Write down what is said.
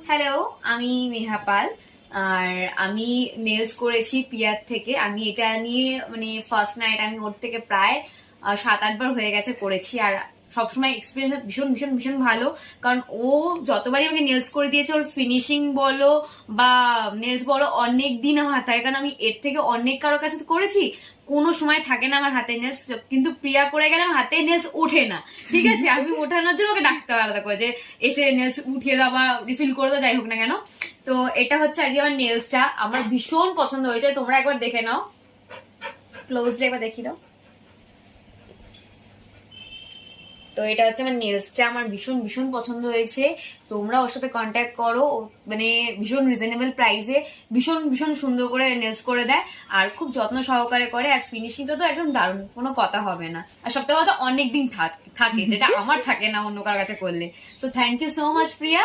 Hello, আমি নেহা পাল। আর আমি nails করেছি পিয়ার থেকে। আমি এটা নিয়ে মানে ফার্স্ট নাইট আমি ওর থেকে প্রায় 7-8 বার হয়ে গেছে করেছি। আর সবসময় এক্সপিরিয়েন্স ভীষণ ভীষণ ভীষণ ভালো। কারণ ও যতবারই আমাকে নেলস করে দিয়েছে, ওর ফিনিশিং বলো বা নেলস বলো অনেক দিন আমার হাতে থাকে। কারণ আমি এর থেকে অনেক কারোর কাছে তো করেছি, কোনো সময় থাকে না আমার হাতে নেলস। কিন্তু প্রিয়া করে গেলে আমার হাতে নেলস ওঠে না। ঠিক আছে, আমি ওঠানোর জন্য ওকে ডাকতে হবে আলাদা করে যে এসে নেলস উঠিয়ে দাও বা রিফিল করে দাও, যাই হোক না কেন। তো এটা হচ্ছে আজকে আমার নেলসটা, আমার ভীষণ পছন্দ হয়েছে। তোমরা একবার দেখে নাও, ক্লোজলি একবার দেখিয়ে দাও। তো এটা হচ্ছে আমার নেলসটা, আমার ভীষণ ভীষণ পছন্দ হয়েছে। তোমরা ওর সাথে কন্ট্যাক্ট করো, মানে ভীষণ রিজনেবল প্রাইসে ভীষণ ভীষণ সুন্দর করে নেলস করে দেয়। আর খুব যত্ন সহকারে করে। আর ফিনিশিংটা তো একদম দারুণ, কোনো কথা হবে না। আর সপ্তাহে কথা অনেক দিন থাকে, যেটা আমার থাকে না অন্য কারোর কাছে করলে। So thank you so much Priya.